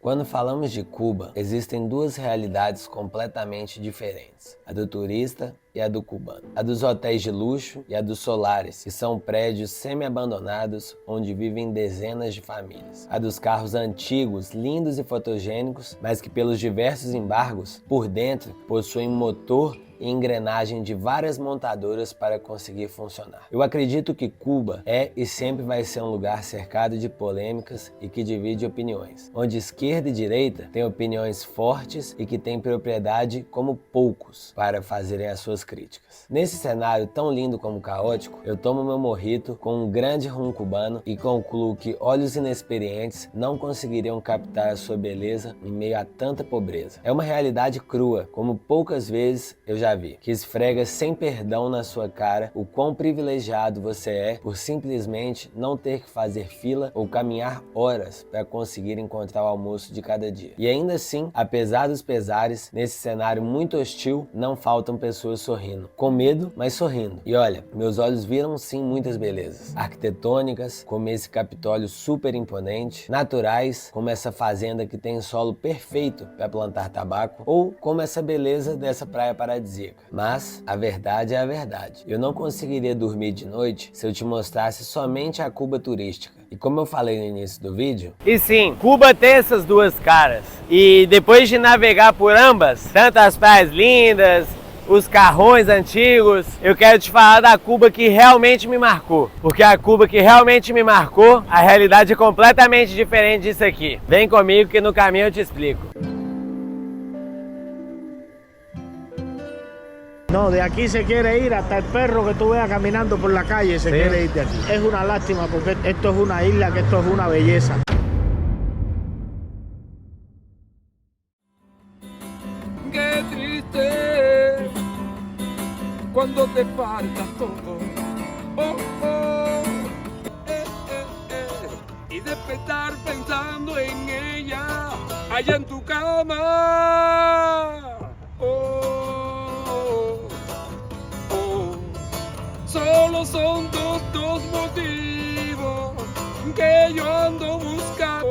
Quando falamos de Cuba, existem duas realidades completamente diferentes, a do turista e a do cubano. A dos hotéis de luxo e a dos solares, que são prédios semi-abandonados onde vivem dezenas de famílias. A dos carros antigos, lindos e fotogênicos, mas que pelos diversos embargos, por dentro, possuem motor e engrenagem de várias montadoras para conseguir funcionar. Eu acredito que Cuba é e sempre vai ser um lugar cercado de polêmicas e que divide opiniões, onde esquerda e direita têm opiniões fortes e que têm propriedade como poucos para fazerem as suas críticas. Nesse cenário tão lindo como caótico, eu tomo meu mojito com um grande rum cubano e concluo que olhos inexperientes não conseguiriam captar a sua beleza em meio a tanta pobreza. É uma realidade crua, como poucas vezes eu já vi, que esfrega sem perdão na sua cara o quão privilegiado você é por simplesmente não ter que fazer fila ou caminhar horas para conseguir encontrar o almoço de cada dia. E ainda assim, apesar dos pesares, nesse cenário muito hostil, não faltam pessoas sorrindo. Com medo, mas sorrindo. E olha, meus olhos viram sim muitas belezas. Arquitetônicas, como esse Capitólio super imponente, naturais, como essa fazenda que tem solo perfeito para plantar tabaco, ou como essa beleza dessa praia paradisíaca. Mas a verdade é a verdade. Eu não conseguiria dormir de noite se eu te mostrasse somente a Cuba turística. E como eu falei no início do vídeo... E sim, Cuba tem essas duas caras. E depois de navegar por ambas, tanto as praias lindas, os carrões antigos, eu quero te falar da Cuba que realmente me marcou. Porque a Cuba que realmente me marcou, a realidade é completamente diferente disso aqui. Vem comigo que no caminho eu te explico. No, de aquí se quiere ir hasta el perro que tú veas caminando por la calle se quiere ir de aquí. Es una lástima porque esto es una isla, que esto es una belleza. Qué triste cuando te falta todo. Oh, oh. Y despertar pensando en ella allá en tu cama. Solo son dos motivos que yo ando buscando.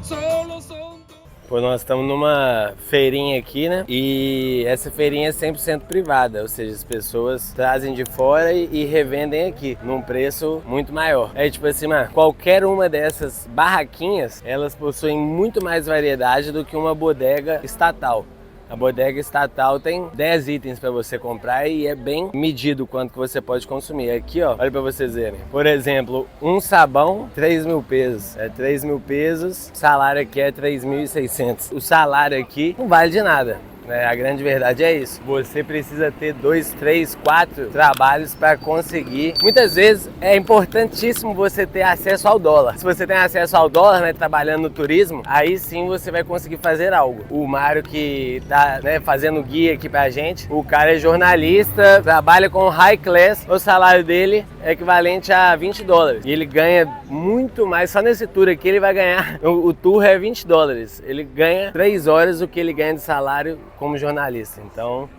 Solo son dos. Pô, nós estamos numa feirinha aqui, né? E essa feirinha é 100% privada, ou seja, as pessoas trazem de fora e revendem aqui, num preço muito maior. É tipo assim, mano, qualquer uma dessas barraquinhas, elas possuem muito mais variedade do que uma bodega estatal. A bodega estatal tem 10 itens para você comprar e é bem medido quanto que você pode consumir. Aqui, ó, olha para vocês verem. Por exemplo, um sabão, 3.000 pesos. É 3.000 pesos, o salário aqui é 3.600. O salário aqui não vale de nada. A grande verdade é isso. Você precisa ter 2, 3, 4 trabalhos para conseguir. Muitas vezes é importantíssimo você ter acesso ao dólar. Se você tem acesso ao dólar, né, trabalhando no turismo, aí sim você vai conseguir fazer algo. O Mário que tá, né, fazendo guia aqui pra gente, o cara é jornalista, trabalha com high class, o salário dele é equivalente a $20. E ele ganha muito mais, só nesse tour aqui ele vai ganhar, o tour é $20. Ele ganha 3 horas o que ele ganha de salário como jornalista, então,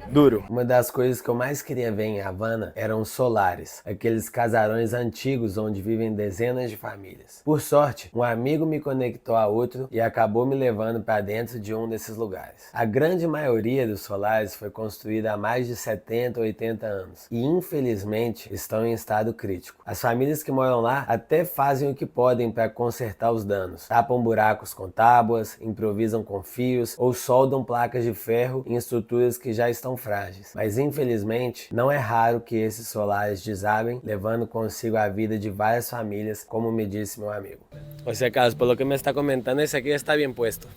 duro. Uma das coisas que eu mais queria ver em Havana eram os solares, aqueles casarões antigos onde vivem dezenas de famílias. Por sorte, um amigo me conectou a outro e acabou me levando para dentro de um desses lugares. A grande maioria dos solares foi construída há mais de 70 ou 80 anos e infelizmente estão em estado crítico. As famílias que moram lá até fazem o que podem para consertar os danos. Tapam buracos com tábuas, improvisam com fios ou soldam placas de ferro em estruturas que já estão frágeis. Mas infelizmente não é raro que esses solares desabem, levando consigo a vida de várias famílias, como me disse meu amigo. O sea, Carlos, por lo que me está comentando, ese aquí está bien puesto.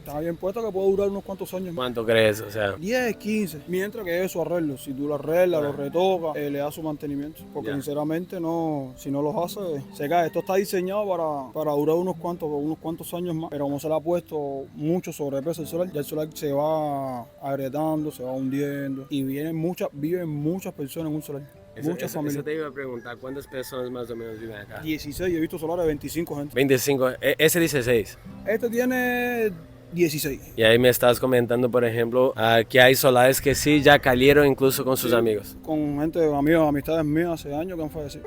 Está bien puesto que puede durar unos cuantos años más. ¿Cuánto crees? O sea, 10, 15. Mientras que eso arreglo. Si tú lo arreglas, lo retocas, le das su mantenimiento. Porque sinceramente no, si no los haces, se cae. Esto está diseñado para durar unos cuantos años más. Pero como se le ha puesto mucho sobrepeso al solar, ya el solar se va agrietando, se va hundiendo. Y viven muchas personas en un solar. Muchas familias. Eso te iba a preguntar, ¿cuántas personas más o menos viven acá? 16, he visto solares de 25 gente. 25, ese 16. Este tiene 16. Y ahí me estás comentando, por ejemplo, que hay solares que sí ya cayeron incluso con sus amigos. Con gente, amigos, amistades mías hace años que han fallecido.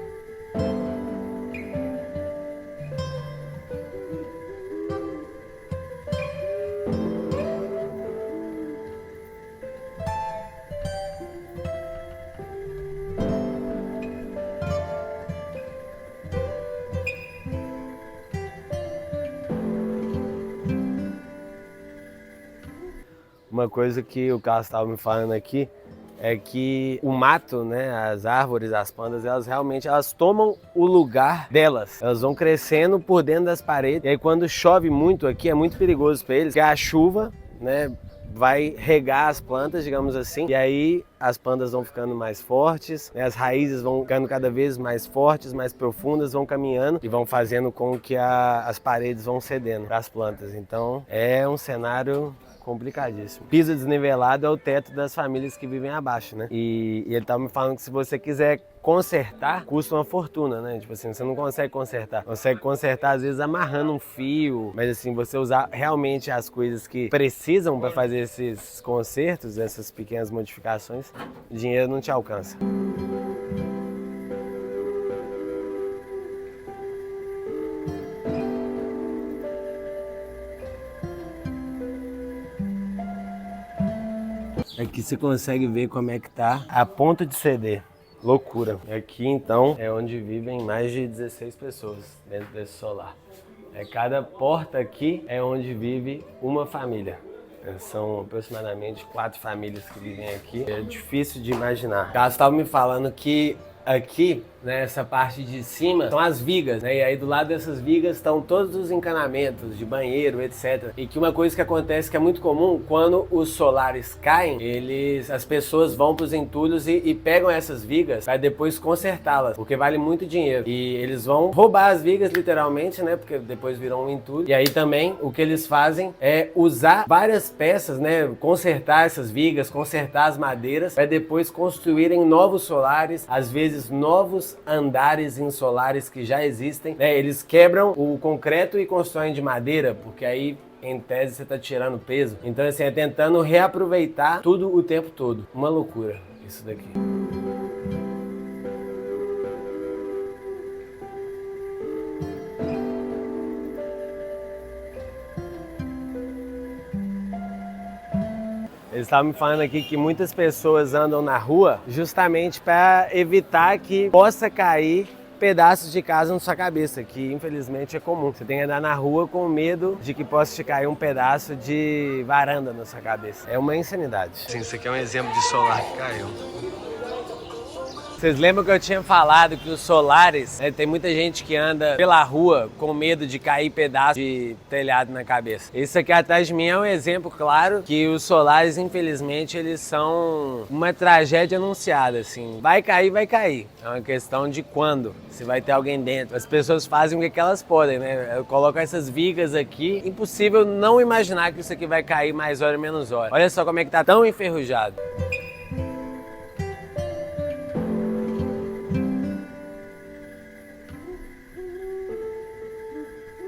uma coisa que o Carlos estava me falando aqui é que o mato, né, as árvores, as plantas, elas realmente tomam o lugar delas. Elas vão crescendo por dentro das paredes. E aí quando chove muito aqui, é muito perigoso para eles, porque a chuva, né, vai regar as plantas, digamos assim, e aí as plantas vão ficando mais fortes, né, as raízes vão ficando cada vez mais fortes, mais profundas, vão caminhando e vão fazendo com que as paredes vão cedendo para as plantas. Então é um cenário complicadíssimo. Piso desnivelado é o teto das famílias que vivem abaixo, né? E ele tava me falando que se você quiser consertar, custa uma fortuna, né? Tipo assim, você não consegue consertar. Consegue consertar, às vezes, amarrando um fio, mas assim, você usar realmente as coisas que precisam para fazer esses consertos, essas pequenas modificações, o dinheiro não te alcança. Aqui você consegue ver como é que tá a ponto de ceder. Loucura. Aqui então é onde vivem mais de 16 pessoas dentro desse solar. Cada porta aqui é onde vive uma família. São aproximadamente 4 famílias que vivem aqui. É difícil de imaginar. O Carlos estava me falando que aqui, né, essa parte de cima são as vigas, né? E aí do lado dessas vigas estão todos os encanamentos de banheiro, etc. E que uma coisa que acontece que é muito comum, quando os solares caem, as pessoas vão para os entulhos e pegam essas vigas para depois consertá-las, porque vale muito dinheiro. E eles vão roubar as vigas literalmente, né? Porque depois viram um entulho. E aí também o que eles fazem é usar várias peças, né? Consertar essas vigas, consertar as madeiras para depois construírem novos solares, às vezes novos andares insolares que já existem, né? Eles quebram o concreto e constroem de madeira, porque aí em tese você está tirando peso. Então assim, é tentando reaproveitar tudo o tempo todo. Uma loucura isso daqui. Eles estavam me falando aqui que muitas pessoas andam na rua justamente para evitar que possa cair pedaços de casa na sua cabeça, que infelizmente é comum. Você tem que andar na rua com medo de que possa te cair um pedaço de varanda na sua cabeça. É uma insanidade. Sim, isso aqui é um exemplo de solar que caiu. Vocês lembram que eu tinha falado que os solares, né, tem muita gente que anda pela rua com medo de cair pedaço de telhado na cabeça. Esse aqui atrás de mim é um exemplo claro que os solares, infelizmente, eles são uma tragédia anunciada, assim. Vai cair, vai cair. É uma questão de quando, se vai ter alguém dentro. As pessoas fazem o que elas podem, né? Eu coloco essas vigas aqui, impossível não imaginar que isso aqui vai cair mais hora menos hora. Olha só como é que tá tão enferrujado.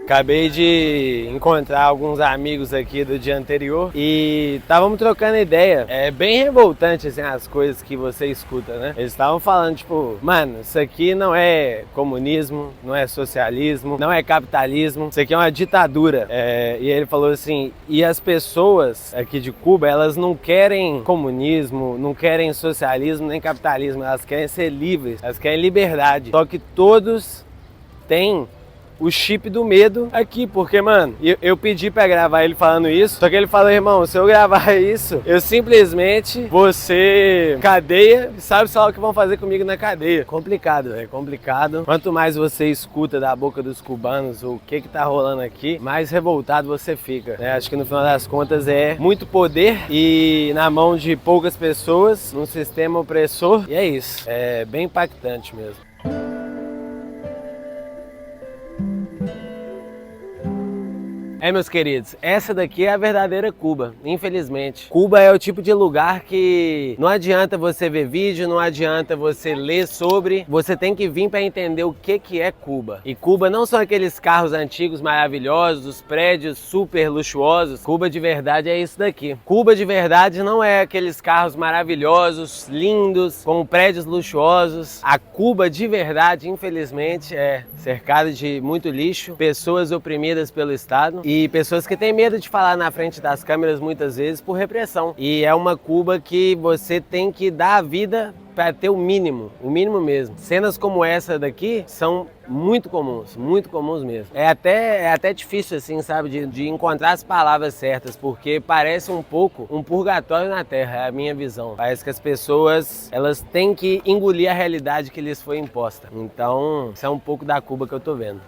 Acabei de encontrar alguns amigos aqui do dia anterior e estávamos trocando ideia. É bem revoltante assim, as coisas que você escuta, né? Eles estavam falando, tipo, mano, isso aqui não é comunismo, não é socialismo, não é capitalismo, isso aqui é uma ditadura. E ele falou assim, e as pessoas aqui de Cuba, elas não querem comunismo, não querem socialismo, nem capitalismo, elas querem ser livres, elas querem liberdade. Só que todos têm o chip do medo aqui, porque, mano, eu pedi pra gravar ele falando isso, só que ele falou, irmão, se eu gravar isso, eu simplesmente vou ser cadeia, sabe só o que vão fazer comigo na cadeia. Complicado, é complicado. Quanto mais você escuta da boca dos cubanos o que tá rolando aqui, mais revoltado você fica, né? Acho que no final das contas é muito poder e na mão de poucas pessoas, num sistema opressor, e é isso. É bem impactante mesmo. Meus queridos, essa daqui é a verdadeira Cuba, infelizmente. Cuba é o tipo de lugar que não adianta você ver vídeo, não adianta você ler sobre, você tem que vir para entender o que é Cuba. E Cuba não são aqueles carros antigos maravilhosos, os prédios super luxuosos. Cuba de verdade é isso daqui. Cuba de verdade não é aqueles carros maravilhosos, lindos, com prédios luxuosos. A Cuba de verdade, infelizmente, é cercada de muito lixo, pessoas oprimidas pelo Estado e pessoas que têm medo de falar na frente das câmeras muitas vezes por repressão. E é uma Cuba que você tem que dar a vida para ter o mínimo mesmo. Cenas como essa daqui são muito comuns mesmo. É até difícil, assim, sabe, de encontrar as palavras certas, porque parece um pouco um purgatório na Terra, é a minha visão. Parece que as pessoas, elas têm que engolir a realidade que lhes foi imposta. Então, isso é um pouco da Cuba que eu tô vendo.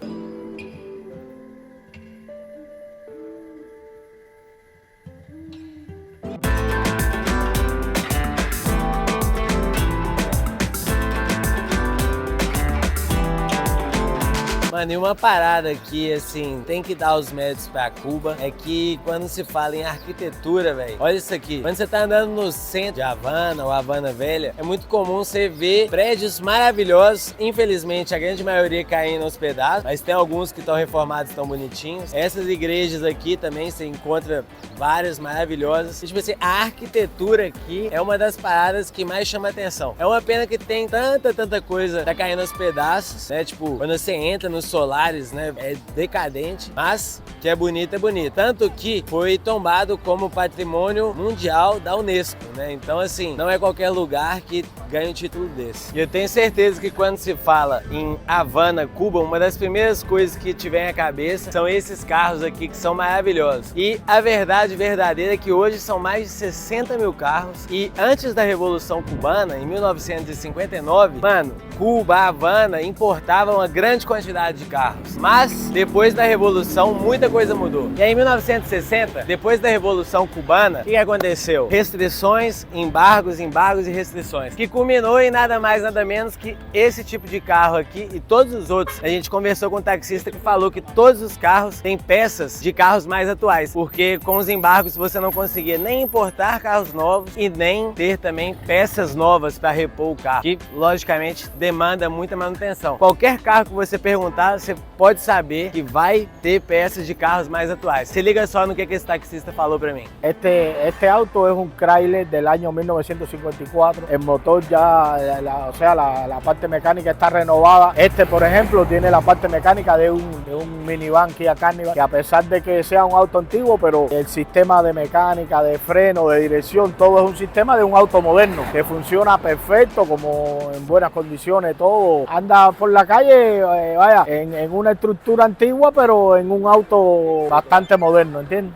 Mano, e uma parada que, assim, tem que dar os méritos pra Cuba é que quando se fala em arquitetura, velho, olha isso aqui. Quando você tá andando no centro de Havana ou Havana Velha, é muito comum você ver prédios maravilhosos, infelizmente a grande maioria caindo aos pedaços, mas tem alguns que estão reformados, tão bonitinhos. Essas igrejas aqui também você encontra várias maravilhosas. E, tipo assim, a arquitetura aqui é uma das paradas que mais chama atenção. É uma pena que tem tanta coisa tá caindo aos pedaços, né? Tipo, quando você entra nos solares, né, é decadente, mas que é bonito, é bonito. Tanto que foi tombado como patrimônio mundial da Unesco, né? Então, assim, não é qualquer lugar que ganha um título desse. E eu tenho certeza que quando se fala em Havana, Cuba, uma das primeiras coisas que te vem à cabeça são esses carros aqui que são maravilhosos. E a verdade verdadeira é que hoje são mais de 60 mil carros e antes da Revolução Cubana, em 1959, mano, Cuba, Havana importava uma grande quantidade de carros. Mas depois da Revolução, muita coisa mudou. E aí, em 1960, depois da Revolução Cubana, o que aconteceu? Restrições, embargos e restrições. Que culminou em nada mais, nada menos que esse tipo de carro aqui e todos os outros. A gente conversou com um taxista que falou que todos os carros têm peças de carros mais atuais, porque com os embargos você não conseguia nem importar carros novos e nem ter também peças novas para repor o carro, que logicamente demanda muita manutenção. Qualquer carro que você perguntar, você pode saber que vai ter peças de carros mais atuais. Se liga só no que esse taxista falou para mim. Este auto es un Chrysler del año 1954. El motor ya, la parte mecánica está renovada. Este, por ejemplo, tiene la parte mecánica de un minivan Kia Carnival, que a pesar de que sea un auto antiguo, pero el sistema de mecánica, de freno, de dirección, todo es un sistema de un auto moderno que funciona perfecto, como en buenas condiciones, todo. Anda por la calle, vaya, en una estructura antigua, pero en un auto bastante moderno, ¿entiendes?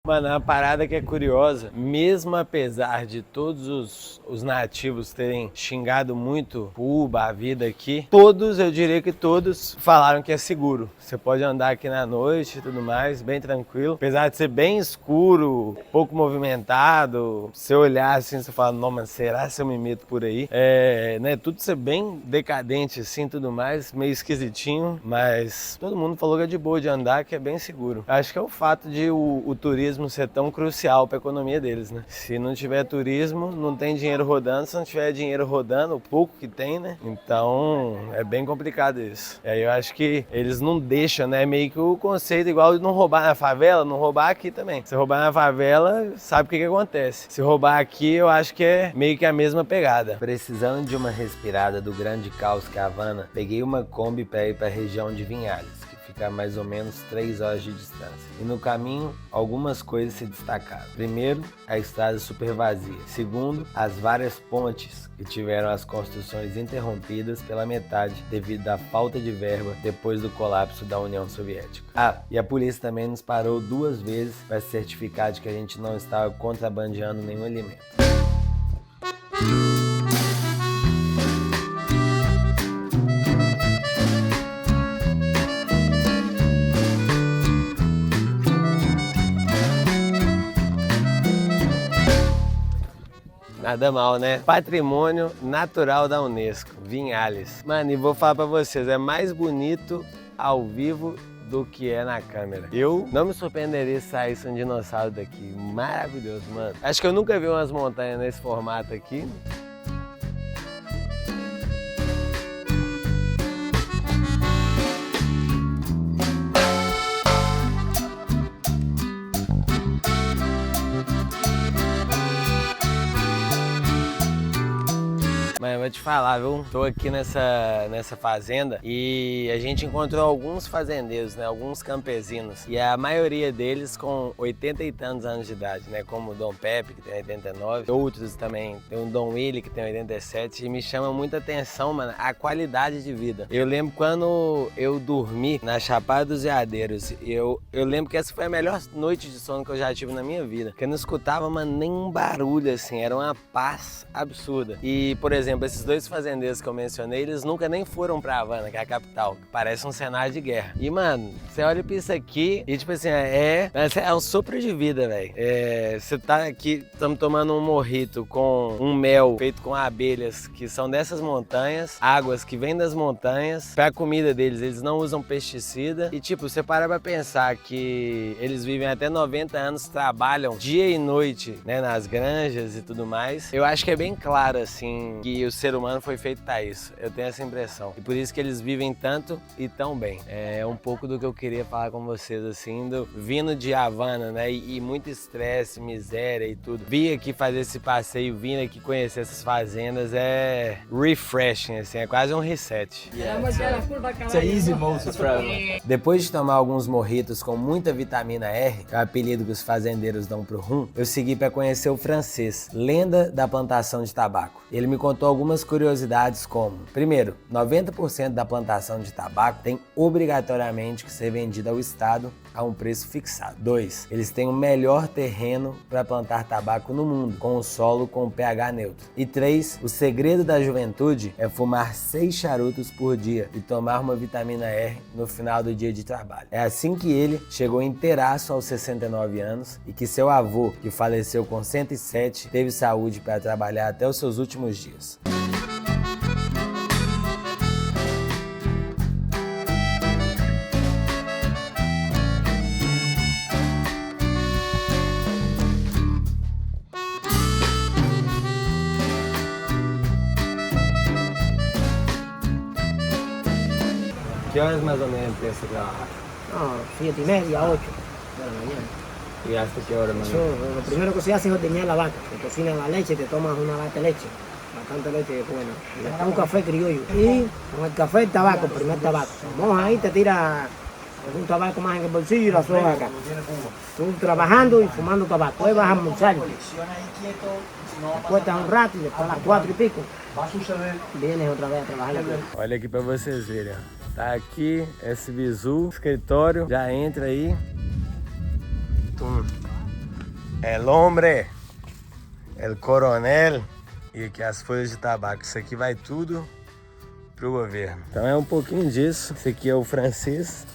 Mano, é uma parada que é curiosa, mesmo apesar de todos os nativos terem xingado muito Cuba, a vida aqui, todos, eu diria que todos, falaram que é seguro. Você pode andar aqui na noite e tudo mais, bem tranquilo. Apesar de ser bem escuro, pouco movimentado, você olhar assim, você fala, não, mas será que eu me meto por aí? Né, tudo ser bem decadente assim, tudo mais, meio esquisitinho, mas todo mundo falou que é de boa de andar, que é bem seguro. Acho que é o fato de o turismo ser tão crucial para a economia deles, né? Se não tiver turismo, não tem dinheiro rodando. Se não tiver dinheiro rodando, o pouco que tem, né? Então, é bem complicado isso. E aí eu acho que eles não deixam, né? Meio que o conceito igual de não roubar na favela, não roubar aqui também. Se roubar na favela, sabe o que acontece. Se roubar aqui, eu acho que é meio que a mesma pegada. Precisando de uma respirada do grande caos que é a Havana, peguei uma Kombi para ir para a região de Vinhales, ficar mais ou menos 3 horas de distância. E no caminho, algumas coisas se destacaram. Primeiro, a estrada super vazia. Segundo, as várias pontes que tiveram as construções interrompidas pela metade devido à falta de verba depois do colapso da União Soviética. E a polícia também nos parou 2 vezes para se certificar de que a gente não estava contrabandeando nenhum alimento. Nada mal, né? Patrimônio natural da Unesco, Vinhales. Mano, e vou falar pra vocês, é mais bonito ao vivo do que é na câmera. Eu não me surpreenderia se saísse um dinossauro daqui. Maravilhoso, mano. Acho que eu nunca vi umas montanhas nesse formato aqui. Mas eu vou te falar, viu? Tô aqui nessa fazenda e a gente encontrou alguns fazendeiros, né? Alguns campesinos. E a maioria deles com 80 e tantos anos de idade, né? Como o Dom Pepe, que tem 89. Outros também. Tem o Dom Willy, que tem 87. E me chama muita atenção, mano, a qualidade de vida. Eu lembro quando eu dormi na Chapada dos Veadeiros. Eu lembro que essa foi a melhor noite de sono que eu já tive na minha vida. Porque eu não escutava, mano, nenhum barulho, assim. Era uma paz absurda. E, por exemplo, esses dois fazendeiros que eu mencionei, eles nunca nem foram pra Havana, que é a capital, que parece um cenário de guerra. E, mano, você olha pra isso aqui e, tipo assim, é um sopro de vida, velho. Você tá aqui, estamos tomando um mojito com um mel feito com abelhas que são dessas montanhas, águas que vêm das montanhas. Pra comida deles, eles não usam pesticida. E, tipo, você para pra pensar que eles vivem até 90 anos, trabalham dia e noite, né, nas granjas e tudo mais. Eu acho que é bem claro, assim, que o ser humano foi feito pra isso. Eu tenho essa impressão. E por isso que eles vivem tanto e tão bem. É um pouco do que eu queria falar com vocês, assim, vindo de Havana, né, e muito estresse, miséria e tudo. Vir aqui fazer esse passeio, vir aqui conhecer essas fazendas é refreshing, assim, é quase um reset. Depois de tomar alguns mojitos com muita vitamina R, que é o apelido que os fazendeiros dão pro rum, eu segui para conhecer o francês, lenda da plantação de tabaco. Ele me contou algumas curiosidades como: primeiro, 90% da plantação de tabaco tem obrigatoriamente que ser vendida ao Estado a um preço fixado. 2. Eles têm o melhor terreno para plantar tabaco no mundo, com o solo com pH neutro. E 3. O segredo da juventude é fumar 6 charutos por dia e tomar uma vitamina R no final do dia de trabalho. É assim que ele chegou inteiraço aos 69 anos e que seu avô, que faleceu com 107, teve saúde para trabalhar até os seus últimos dias. ¿Qué horas más o menos empieza a trabajar? No, 7:30, 8 de la mañana. ¿Y hasta qué hora más? Eso, lo primero que se hace es ordeñar la vaca. Te cocinan la leche, te tomas una lata de leche. Bastante leche, bueno. Y después un café criollo. Y con el café el tabaco, el primer tabaco. Te mojas ahí, te tiras un tabaco más en el bolsillo y la soga acá. Tú trabajando y fumando tabaco. Después vas a almorzar. Te acuestas un rato y después a las 4 y pico vienes otra vez a trabajar la tierra. Olha aqui pra vocês verem, ó. Tá aqui esse bizu, escritório, já entra aí. Tum. El hombre, el coronel. E aqui as folhas de tabaco. Isso aqui vai tudo pro governo. Então é um pouquinho disso. Esse aqui é o francês,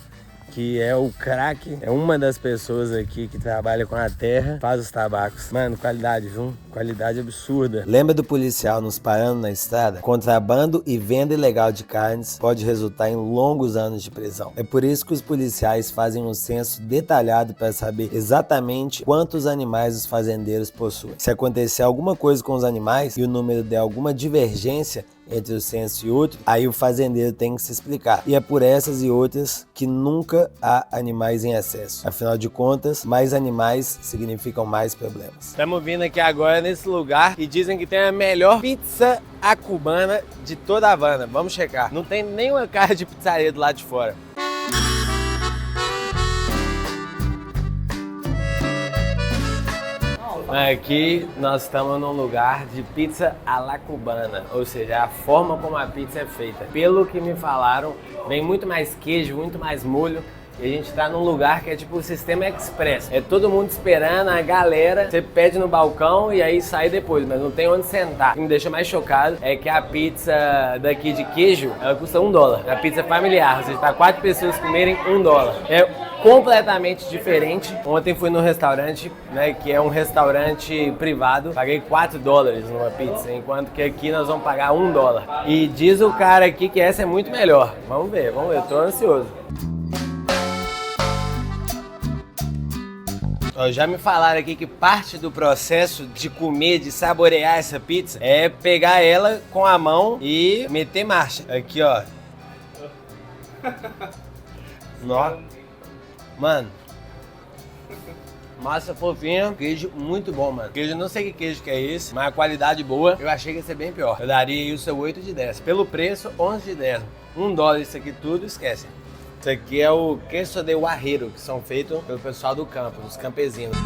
que é o craque, é uma das pessoas aqui que trabalha com a terra, faz os tabacos. Mano, qualidade, viu? Qualidade absurda. Lembra do policial nos parando na estrada? Contrabando e venda ilegal de carnes pode resultar em longos anos de prisão. É por isso que os policiais fazem um censo detalhado para saber exatamente quantos animais os fazendeiros possuem. Se acontecer alguma coisa com os animais e o número der alguma divergência entre o censo e outro, aí o fazendeiro tem que se explicar. E é por essas e outras que nunca há animais em excesso. Afinal de contas, mais animais significam mais problemas. Estamos vindo aqui agora nesse lugar e dizem que tem a melhor pizza à cubana de toda a Havana. Vamos checar. Não tem nenhuma cara de pizzaria do lado de fora. Aqui nós estamos num lugar de pizza à la cubana, ou seja, a forma como a pizza é feita. Pelo que me falaram, vem muito mais queijo, muito mais molho. E a gente tá num lugar que é tipo o sistema express. É todo mundo esperando, a galera, você pede no balcão e aí sai depois, mas não tem onde sentar. O que me deixa mais chocado é que a pizza daqui de queijo, ela custa $1. A pizza familiar, ou seja, para 4 pessoas comerem $1. É completamente diferente. Ontem fui num restaurante, né, que é um restaurante privado, paguei $4 numa pizza, enquanto que aqui nós vamos pagar $1. E diz o cara aqui que essa é muito melhor. Vamos ver, eu tô ansioso. Já me falaram aqui que parte do processo de comer, de saborear essa pizza é pegar ela com a mão e meter marcha. Aqui, ó. Nó. Mano, Massa fofinha, queijo muito bom, mano. Queijo, não sei que queijo que é esse, mas a qualidade boa. Eu achei que ia ser bem pior. Eu daria aí o seu 8 de 10. Pelo preço, 11 de 10. $1 isso aqui tudo, esquece. Isso aqui é o queso de guajiro, que são feitos pelo pessoal do campo, os campesinos.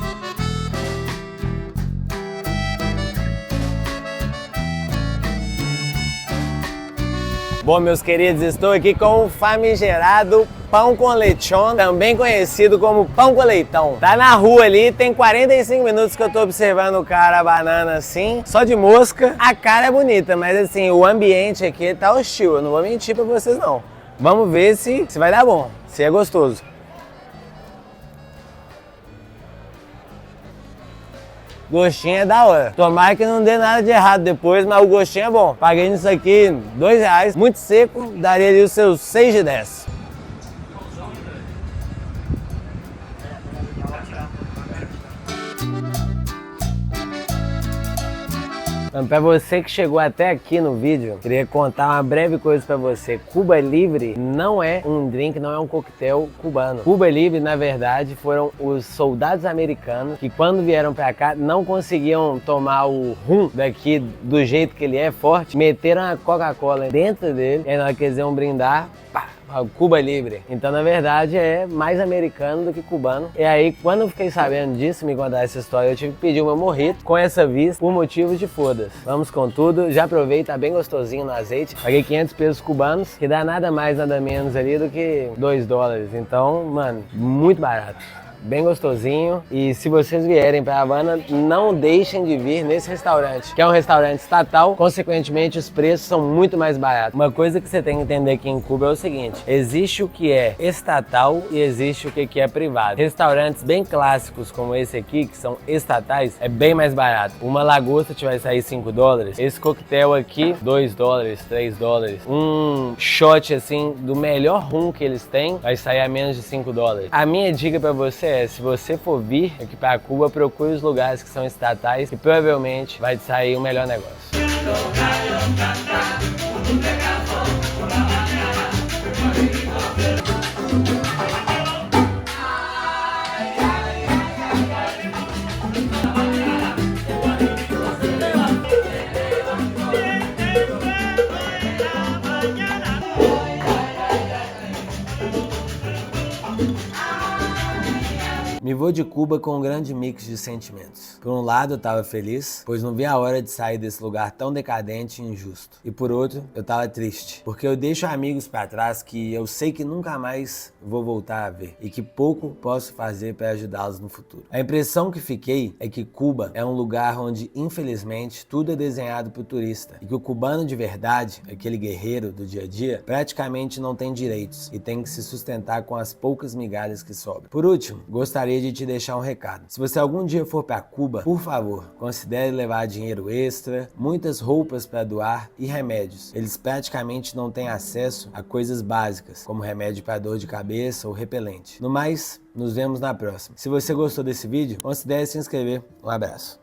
Bom, meus queridos, estou aqui com o famigerado pão com lechon, também conhecido como pão com leitão. Tá na rua ali, tem 45 minutos que eu tô observando o cara, a banana assim, só de mosca. A cara é bonita, mas assim, o ambiente aqui tá hostil, eu não vou mentir pra vocês não. Vamos ver se vai dar bom, se é gostoso. Gostinho é da hora. Tomara que não dê nada de errado depois, mas o gostinho é bom. Paguei nisso aqui R$2, muito seco, daria ali os seus 6 de 10. Para você que chegou até aqui no vídeo, queria contar uma breve coisa para você. Cuba Libre não é um drink, não é um coquetel cubano. Cuba Libre, na verdade, foram os soldados americanos que quando vieram para cá não conseguiam tomar o rum daqui do jeito que ele é forte, meteram a Coca-Cola dentro dele e aí na hora que eles iam brindar, pá, Cuba Libre. Então, na verdade, é mais americano do que cubano. E aí, quando eu fiquei sabendo disso, me contar essa história, eu tive que pedir o meu mojito com essa vista por motivos de foda-se. Vamos com tudo. Já provei, tá bem gostosinho no azeite. Paguei 500 pesos cubanos, que dá nada mais, nada menos ali do que $2. Então, mano, muito barato. Bem gostosinho, e se vocês vierem para Havana, não deixem de vir nesse restaurante, que é um restaurante estatal, consequentemente os preços são muito mais baratos. Uma coisa que você tem que entender aqui em Cuba é o seguinte: existe o que é estatal e existe o que é privado. Restaurantes bem clássicos como esse aqui, que são estatais, é bem mais barato. Uma lagosta te vai sair $5, esse coquetel aqui $2, $3. Um shot assim do melhor rum que eles têm vai sair a menos de $5. A minha dica para você é, se você for vir aqui para Cuba, procure os lugares que são estatais e provavelmente vai te sair o melhor negócio. Me vou de Cuba com um grande mix de sentimentos. Por um lado, eu tava feliz, pois não vi a hora de sair desse lugar tão decadente e injusto. E por outro, eu tava triste, porque eu deixo amigos pra trás que eu sei que nunca mais vou voltar a ver e que pouco posso fazer para ajudá-los no futuro. A impressão que fiquei é que Cuba é um lugar onde, infelizmente, tudo é desenhado pro turista e que o cubano de verdade, aquele guerreiro do dia a dia, praticamente não tem direitos e tem que se sustentar com as poucas migalhas que sobram. Por último, gostaria de te deixar um recado. Se você algum dia for para Cuba, por favor, considere levar dinheiro extra, muitas roupas para doar e remédios. Eles praticamente não têm acesso a coisas básicas, como remédio para dor de cabeça ou repelente. No mais, nos vemos na próxima. Se você gostou desse vídeo, considere se inscrever. Um abraço.